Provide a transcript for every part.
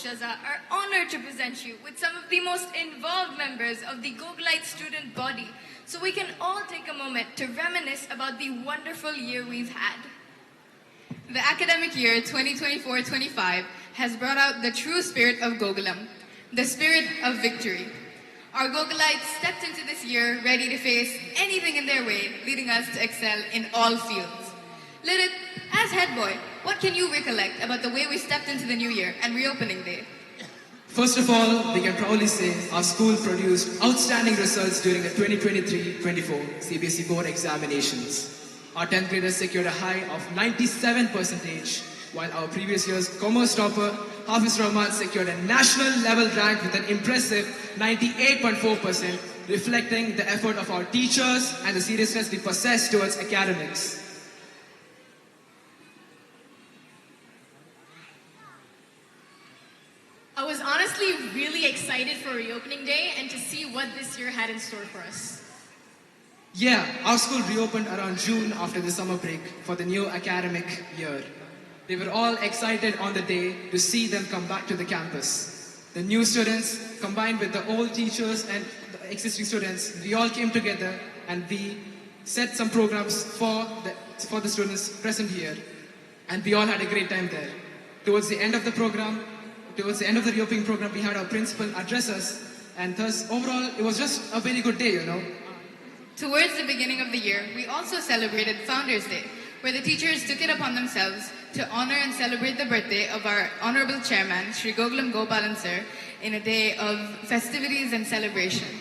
Shaza, are honored to present you with some of the most involved members of the Gogolite student body, so we can all take a moment to reminisce about the wonderful year we've had. The academic year 2024-25 has brought out the true spirit of Gokulam, the spirit of victory. Our Gogolites stepped into this year ready to face anything in their way, leading us to excel in all fields. Lirit, as head boy, what can you recollect about the way we stepped into the new year and reopening day? First of all, we can proudly say our school produced outstanding results during the 2023-24 CBSE board examinations. Our 10th graders secured a high of 97%, while our previous year's commerce topper, Hafiz Rahman, secured a national level rank with an impressive 98.4%, reflecting the effort of our teachers and the seriousness we possess towards academics. I was honestly really excited for reopening day and to see what this year had in store for us. Yeah, our school reopened around June after the summer break for the new academic year. We were all excited on the day to see them come back to the campus. The new students, combined with the old teachers and the existing students, we all came together and we set some programs for the students present here. And we all had a great time there. Towards the end of the reopening program, we had our principal address us, and thus overall it was just a very good day, Towards the beginning of the year, we also celebrated Founders Day, where the teachers took it upon themselves to honor and celebrate the birthday of our Honorable Chairman, Sree Gokulam Chronicles, Sir, in a day of festivities and celebration.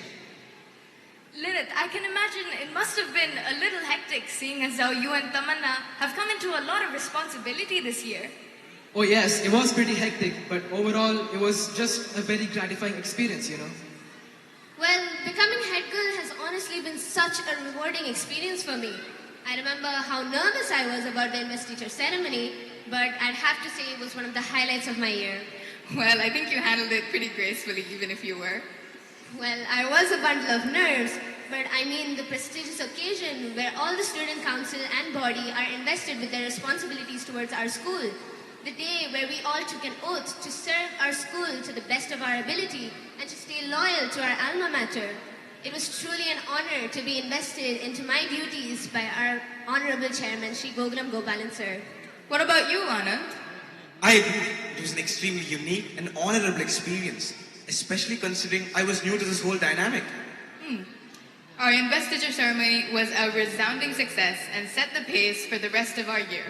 Lirit, I can imagine it must have been a little hectic seeing as how you and Tamanna have come into a lot of responsibility this year. Oh yes, it was pretty hectic, but overall it was just a very gratifying experience, Well, becoming head girl has honestly been such a rewarding experience for me. I remember how nervous I was about the investiture ceremony, but I'd have to say it was one of the highlights of my year. Well, I think you handled it pretty gracefully, even if you were. Well, I was a bundle of nerves, but I mean the prestigious occasion where all the student council and body are invested with their responsibilities towards our school. The day where we all took an oath to serve our school to the best of our ability and to stay loyal to our alma mater. It was truly an honor to be invested into my duties by our Honorable Chairman, Sree Gokulam Chronicles, Sir. What about you, Anand? I agree. It was an extremely unique and honorable experience, especially considering I was new to this whole dynamic. Our investiture ceremony was a resounding success and set the pace for the rest of our year.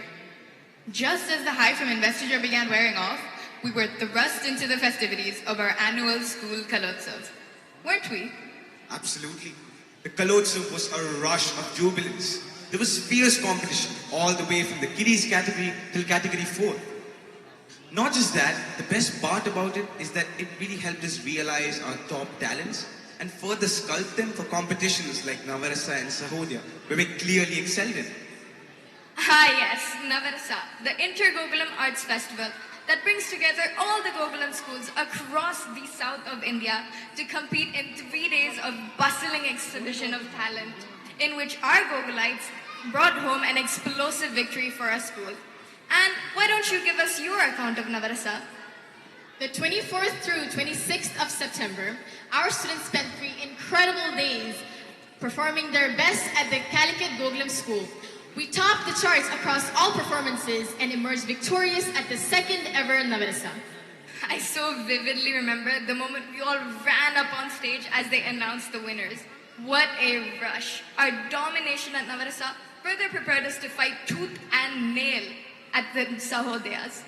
Just as the high from investiture began wearing off, we were thrust into the festivities of our annual school Kalotsav. Weren't we? Absolutely. The Kalotsav was a rush of jubilance. There was fierce competition all the way from the kiddies category till category 4. Not just that, the best part about it is that it really helped us realize our top talents and further sculpt them for competitions like Navarasa and Sahodya, where we clearly excelled in. Ah yes, Navarasa, the Inter-Gokulam Arts Festival that brings together all the Gokulam schools across the south of India to compete in 3 days of bustling exhibition of talent, in which our Gogolites brought home an explosive victory for our school. And why don't you give us your account of Navarasa? The 24th through 26th of September, our students spent 3 incredible days performing their best at the Calicut Gokulam School. We topped the charts across all performances and emerged victorious at the 2nd ever Navarasa. I so vividly remember the moment we all ran up on stage as they announced the winners. What a rush! Our domination at Navarasa further prepared us to fight tooth and nail at the Sahodyas.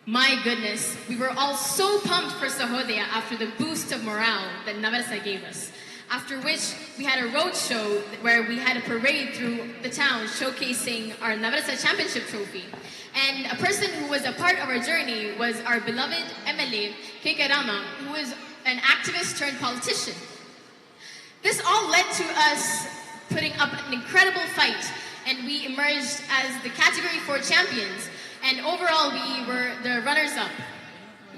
My goodness, we were all so pumped for Sahodaya after the boost of morale that Navarasa gave us. After which, we had a road show where we had a parade through the town showcasing our Navarasa Championship trophy. And a person who was a part of our journey was our beloved MLA, K.K. Rama, who was an activist turned politician. This all led to us putting up an incredible fight, and we emerged as the Category 4 champions. And overall, we were the runners-up.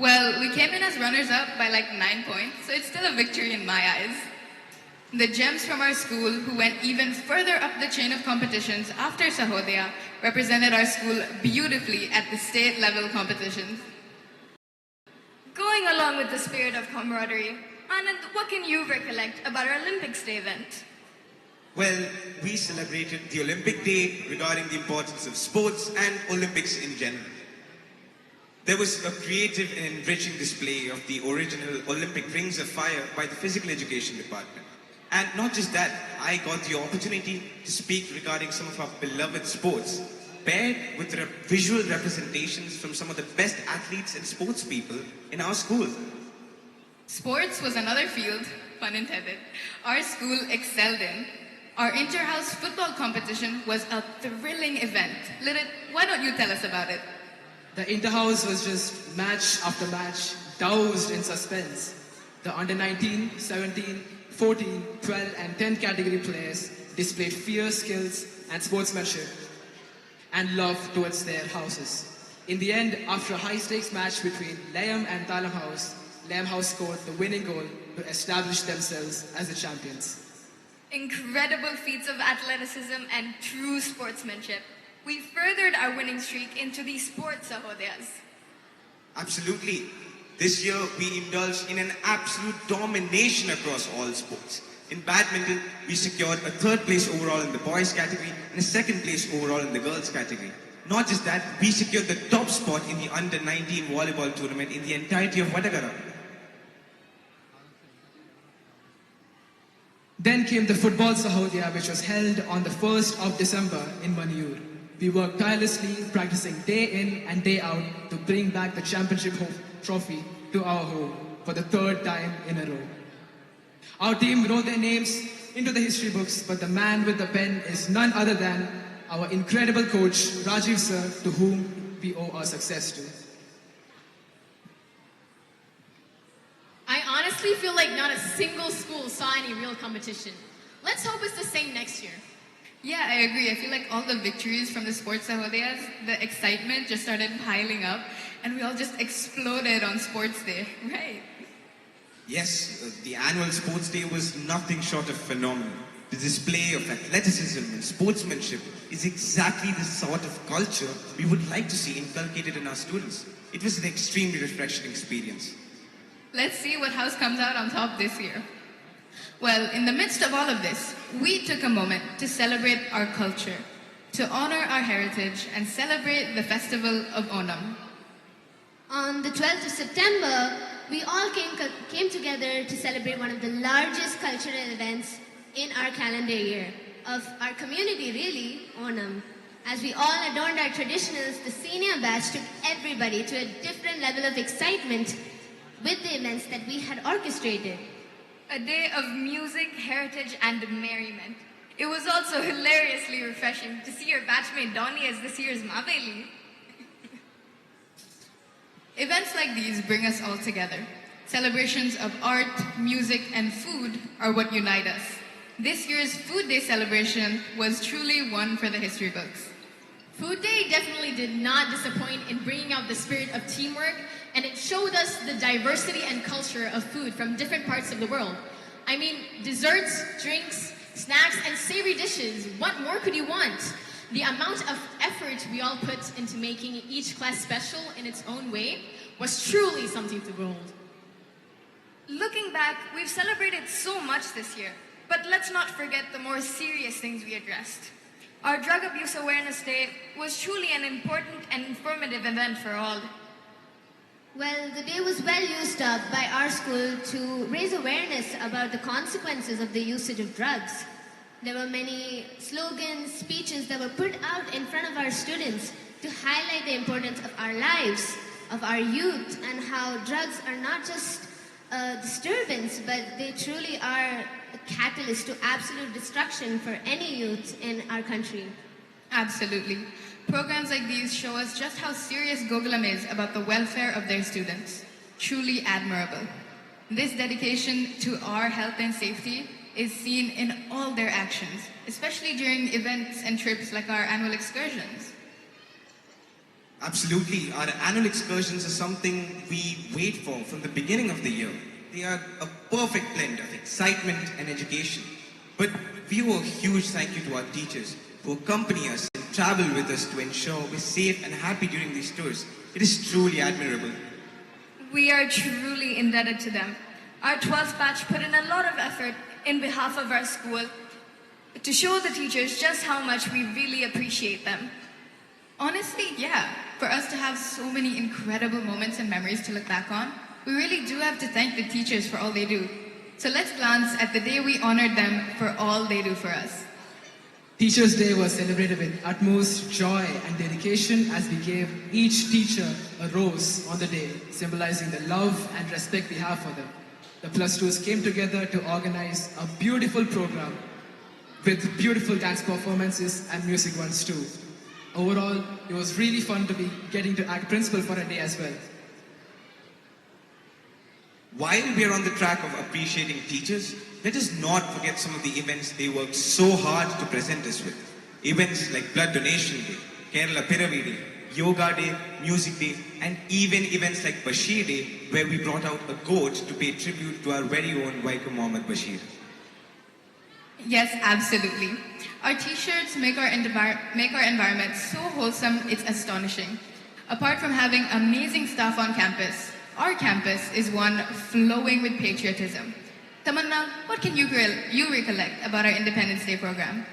Well, we came in as runners-up by like 9 points, so it's still a victory in my eyes. The gems from our school who went even further up the chain of competitions after Sahodaya represented our school beautifully at the state level competitions. along with the spirit of camaraderie. Anand, what can you recollect about our Olympics Day event? Well, we celebrated the Olympic Day regarding the importance of sports and Olympics in general. There was a creative and enriching display of the original Olympic Rings of Fire by the Physical Education Department. And not just that, I got the opportunity to speak regarding some of our beloved sports, paired with visual representations from some of the best athletes and sports people in our school. Sports was another field, pun intended, our school excelled in. Our inter-house football competition was a thrilling event. Lidit, why don't you tell us about it? The Interhouse was just match after match, doused in suspense. The under 19, 17, 14, 12 and 10 category players displayed fierce skills and sportsmanship and love towards their houses. In the end, after a high-stakes match between Layam and Talam House, Layam House scored the winning goal to establish themselves as the champions. Incredible feats of athleticism and true sportsmanship. We furthered our winning streak into the sports sahodayas. Absolutely. This year, we indulged in an absolute domination across all sports. In badminton, we secured a third place overall in the boys category and a second place overall in the girls category. Not just that, we secured the top spot in the under 19 volleyball tournament in the entirety of Vatakara. Then came the Football Sahodaya, which was held on the 1st of December in Maniyur. We worked tirelessly, practicing day in and day out to bring back the championship trophy to our home for the third time in a row. Our team wrote their names into the history books, but the man with the pen is none other than our incredible coach, Rajiv sir, to whom we owe our success to. I honestly feel like not a single school saw any real competition. Let's hope it's the same next year. Yeah, I agree. I feel like all the victories from the sports sahodayas, the excitement just started piling up and we all just exploded on sports day, right? Yes, the annual sports day was nothing short of phenomenal. The display of athleticism and sportsmanship is exactly the sort of culture we would like to see inculcated in our students. It was an extremely refreshing experience. Let's see what house comes out on top this year. Well, in the midst of all of this, we took a moment to celebrate our culture, to honor our heritage and celebrate the festival of Onam. On the 12th of September, we all came together to celebrate one of the largest cultural events in our calendar year, of our community really, Onam. As we all adorned our traditionals, the senior batch took everybody to a different level of excitement with the events that we had orchestrated. A day of music, heritage, and merriment. It was also hilariously refreshing to see your batchmate Donnie as this year's Maveli. Events like these bring us all together. Celebrations of art, music, and food are what unite us. This year's Food Day celebration was truly one for the history books. Food Day definitely did not disappoint in bringing out the spirit of teamwork, and it showed us the diversity and culture of food from different parts of the world. I mean, desserts, drinks, snacks, and savory dishes. What more could you want? The amount of effort we all put into making each class special in its own way was truly something to behold. Looking back, we've celebrated so much this year, but let's not forget the more serious things we addressed. Our Drug Abuse Awareness Day was truly an important and informative event for all. Well, the day was well used up by our school to raise awareness about the consequences of the usage of drugs. There were many slogans, speeches that were put out in front of our students to highlight the importance of our lives, of our youth, and how drugs are not just a disturbance, but they truly are a catalyst to absolute destruction for any youth in our country. Absolutely. Programs like these show us just how serious Gokulam is about the welfare of their students. Truly admirable. This dedication to our health and safety is seen in all their actions, especially during events and trips like our annual excursions. Absolutely. Our annual excursions are something we wait for from the beginning of the year. They are a perfect blend of excitement and education. But we owe a huge thank you to our teachers who accompany us and travel with us to ensure we're safe and happy during these tours. It is truly admirable. We are truly truly indebted to them. Our 12th batch put in a lot of effort in behalf of our school to show the teachers just how much we really appreciate them. Honestly, yeah. For us to have so many incredible moments and memories to look back on, we really do have to thank the teachers for all they do. So let's glance at the day we honored them for all they do for us. Teachers' Day was celebrated with utmost joy and dedication as we gave each teacher a rose on the day, symbolizing the love and respect we have for them. The Plus 2s came together to organize a beautiful program with beautiful dance performances and music ones too. Overall, it was really fun to be getting to act principal for a day as well. While we are on the track of appreciating teachers, let us not forget some of the events they worked so hard to present us with. Events like Blood Donation Day, Kerala Piravi Day, Yoga Day, Music Day, and even events like Bashir Day, where we brought out a goat to pay tribute to our very own Vaikom Mohammed Bashir. Yes, absolutely. Our t-shirts make our environment so wholesome, it's astonishing. Apart from having amazing staff on campus, our campus is one flowing with patriotism. Tamanna, what can you recollect about our Independence Day program?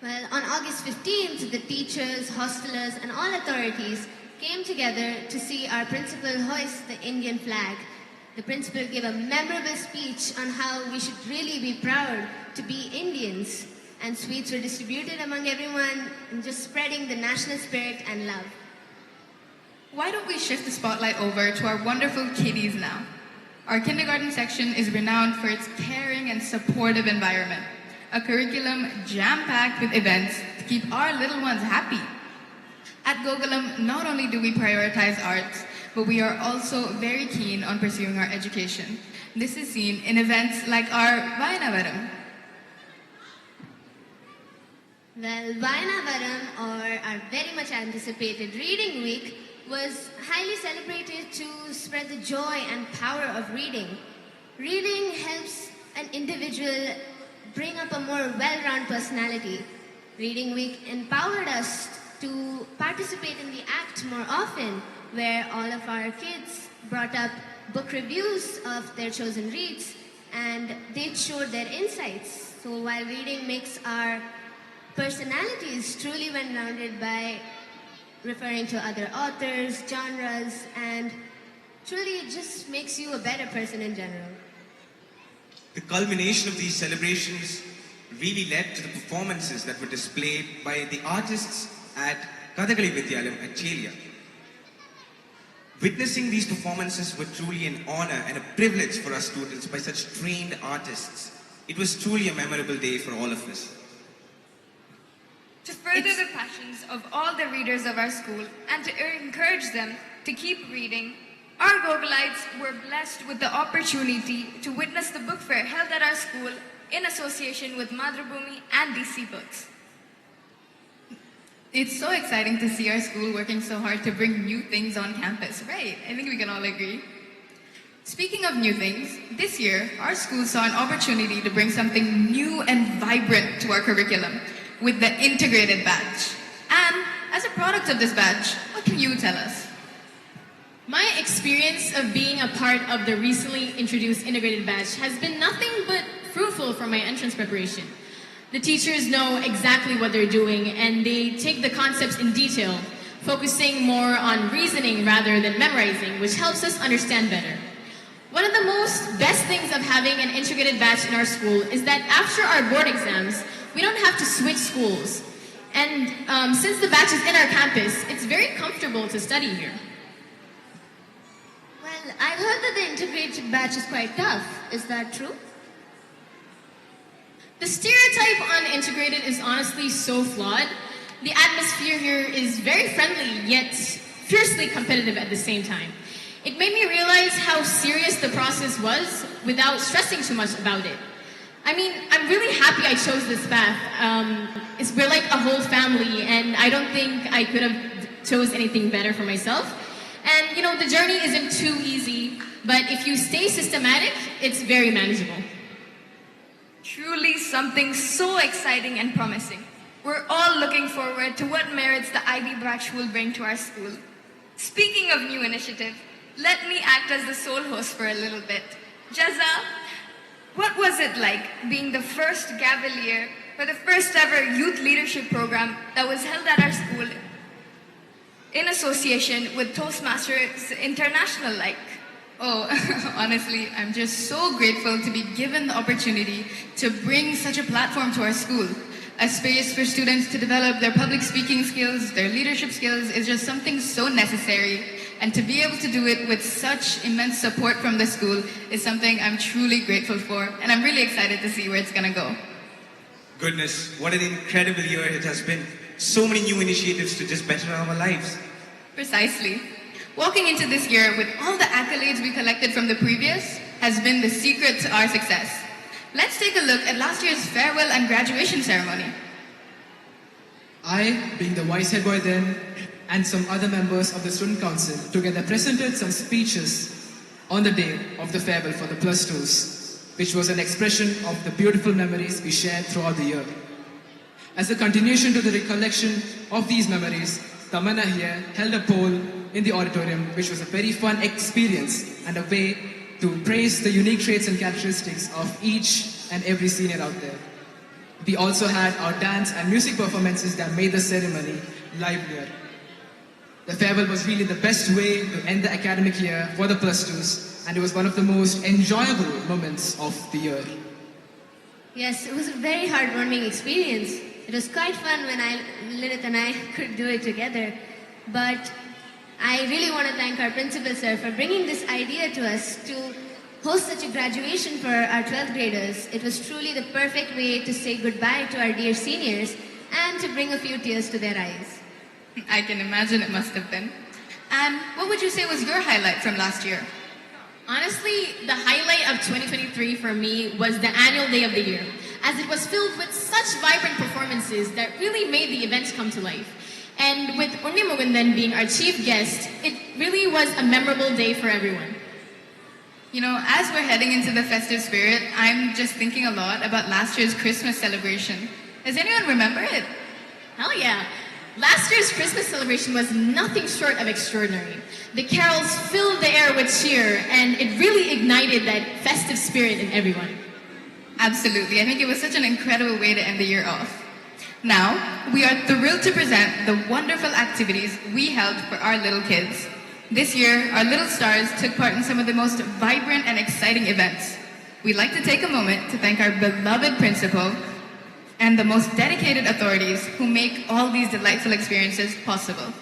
Well, on August 15th, the teachers, hostelers, and all authorities came together to see our principal hoist the Indian flag. The principal gave a memorable speech on how we should really be proud to be Indians, and sweets were distributed among everyone, and just spreading the national spirit and love. Why don't we shift the spotlight over to our wonderful kiddies now? Our kindergarten section is renowned for its caring and supportive environment, a curriculum jam-packed with events to keep our little ones happy. At Gokulam, not only do we prioritize arts, but we are also very keen on pursuing our education. This is seen in events like our Vayanavaram. Well, Vayanavaram, or our very much anticipated Reading Week, was highly celebrated to spread the joy and power of reading. Reading helps an individual bring up a more well-rounded personality. Reading Week empowered us to participate in the act more often, where all of our kids brought up book reviews of their chosen reads and they showed their insights. So while reading makes our personalities truly well-rounded by referring to other authors, genres, and truly it just makes you a better person in general. The culmination of these celebrations really led to the performances that were displayed by the artists at Kathakali Vidyalayam at Chelia. Witnessing these performances were truly an honor and a privilege for our students by such trained artists. It was truly a memorable day for all of us. To further the passions of all the readers of our school and to encourage them to keep reading, our Gokulites were blessed with the opportunity to witness the book fair held at our school in association with Madhrubhumi and DC Books. It's so exciting to see our school working so hard to bring new things on campus, right? I think we can all agree. Speaking of new things, this year, our school saw an opportunity to bring something new and vibrant to our curriculum with the integrated batch. And as a product of this batch, what can you tell us? My experience of being a part of the recently introduced integrated batch has been nothing but fruitful for my entrance preparation. The teachers know exactly what they're doing and they take the concepts in detail, focusing more on reasoning rather than memorizing, which helps us understand better. One of the most best things of having an integrated batch in our school is that after our board exams, we don't have to switch schools. And since the batch is in our campus, it's very comfortable to study here. Well, I've heard that the integrated batch is quite tough. Is that true? The stereotype on integrated is honestly so flawed. The atmosphere here is very friendly, yet fiercely competitive at the same time. It made me realize how serious the process was without stressing too much about it. I mean, I'm really happy I chose this path. We're like a whole family, and I don't think I could have chose anything better for myself. And, you know, the journey isn't too easy, but if you stay systematic, it's very manageable. Truly something so exciting and promising. We're all looking forward to what merits the IB batch will bring to our school. Speaking of new initiative, Let me act as the sole host for a little bit. Jaza, what was it like being the first Cavalier for the first ever youth leadership program that was held at our school in association with Toastmasters International like? Oh, honestly, I'm just so grateful to be given the opportunity to bring such a platform to our school. A space for students to develop their public speaking skills, their leadership skills is just something so necessary. And to be able to do it with such immense support from the school is something I'm truly grateful for. And I'm really excited to see where it's going to go. Goodness, what an incredible year it has been. So many new initiatives to just better our lives. Precisely. Walking into this year with all the accolades we collected from the previous has been the secret to our success. Let's take a look at last year's farewell and graduation ceremony. I, being the vice head boy then, and some other members of the student council together presented some speeches on the day of the farewell for the plus twos, which was an expression of the beautiful memories we shared throughout the year. As a continuation to the recollection of these memories, Tamanna here held a poll in the auditorium, which was a very fun experience and a way to praise the unique traits and characteristics of each and every senior out there. We also had our dance and music performances that made the ceremony livelier. The farewell was really the best way to end the academic year for the plus twos, and it was one of the most enjoyable moments of the year. Yes, it was a very heartwarming experience. It was quite fun when Lilith and I could do it together. But I really want to thank our principal, sir, for bringing this idea to us to host such a graduation for our 12th graders. It was truly the perfect way to say goodbye to our dear seniors and to bring a few tears to their eyes. I can imagine it must have been. And what would you say was your highlight from last year? Honestly, the highlight of 2023 for me was the annual day of the year, as it was filled with such vibrant performances that really made the events come to life. And with Unmi Mugundan being our chief guest, it really was a memorable day for everyone. You know, as we're heading into the festive spirit, I'm just thinking a lot about last year's Christmas celebration. Does anyone remember it? Hell yeah! Last year's Christmas celebration was nothing short of extraordinary. The carols filled the air with cheer, and it really ignited that festive spirit in everyone. Absolutely. I think it was such an incredible way to end the year off. Now, we are thrilled to present the wonderful activities we held for our little kids. This year, our little stars took part in some of the most vibrant and exciting events. We'd like to take a moment to thank our beloved principal and the most dedicated authorities who make all these delightful experiences possible.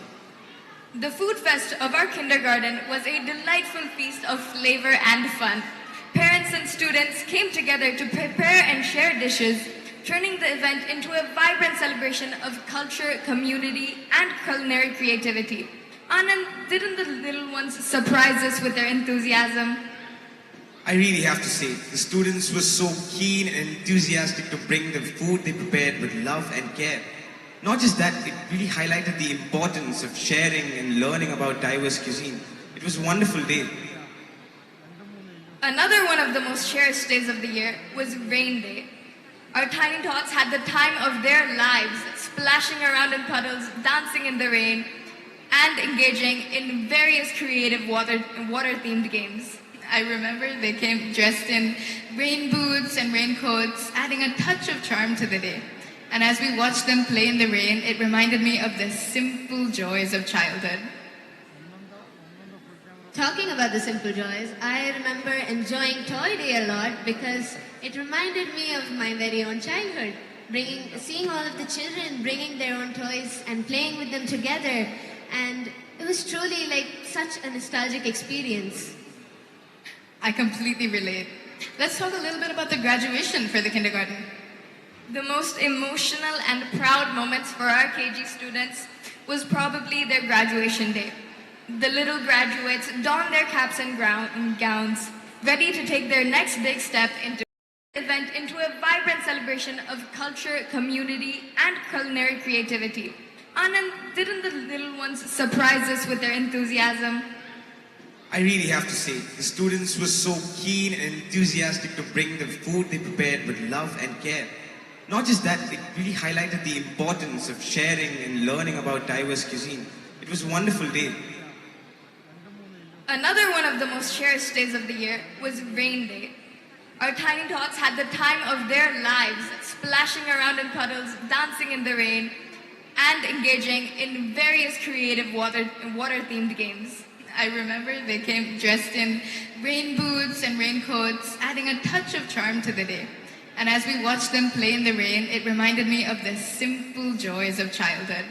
The food fest of our kindergarten was a delightful feast of flavor and fun. Parents and students came together to prepare and share dishes, turning the event into a vibrant celebration of culture, community, and culinary creativity. Anand, didn't the little ones surprise us with their enthusiasm? I really have to say, the students were so keen and enthusiastic to bring the food they prepared with love and care. Not just that, it really highlighted the importance of sharing and learning about diverse cuisine. It was a wonderful day. Another one of the most cherished days of the year was Rain Day. Our tiny tots had the time of their lives, splashing around in puddles, dancing in the rain, and engaging in various creative water-themed games. I remember they came dressed in rain boots and raincoats, adding a touch of charm to the day. And as we watched them play in the rain, it reminded me of the simple joys of childhood. Talking about the simple joys, I remember enjoying Toy Day a lot because it reminded me of my very own childhood. Seeing all of the children bringing their own toys and playing with them together, and it was truly like such a nostalgic experience. I completely relate. Let's talk a little bit about the graduation for the kindergarten. The most emotional and proud moments for our KG students was probably their graduation day. The little graduates donned their caps and gowns, ready to take their next big step into a vibrant celebration of culture, community, and culinary creativity. Anand, didn't the little ones surprise us with their enthusiasm? I really have to say, the students were so keen and enthusiastic to bring the food they prepared with love and care. Not just that, it really highlighted the importance of sharing and learning about diverse cuisine. It was a wonderful day. Another one of the most cherished days of the year was Rain Day. Our tiny tots had the time of their lives, splashing around in puddles, dancing in the rain, and engaging in various creative water-themed games. I remember they came dressed in rain boots and raincoats, adding a touch of charm to the day. And as we watched them play in the rain, it reminded me of the simple joys of childhood.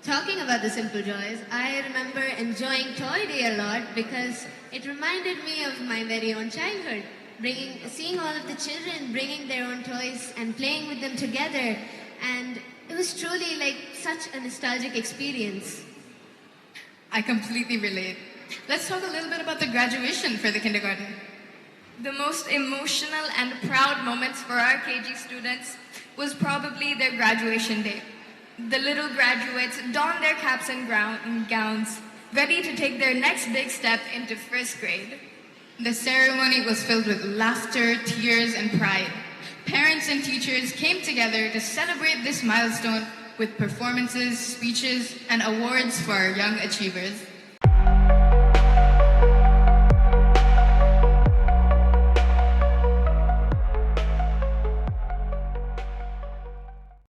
Talking about the simple joys, I remember enjoying Toy Day a lot because it reminded me of my very own childhood. Seeing all of the children bringing their own toys and playing with them together, and it was truly like such a nostalgic experience. I completely relate. Let's talk a little bit about the graduation for the kindergarten. The most emotional and proud moments for our KG students was probably their graduation day. The little graduates donned their caps and gowns, ready to take their next big step into first grade. The ceremony was filled with laughter, tears, and pride. Parents and teachers came together to celebrate this milestone with performances, speeches, and awards for our young achievers.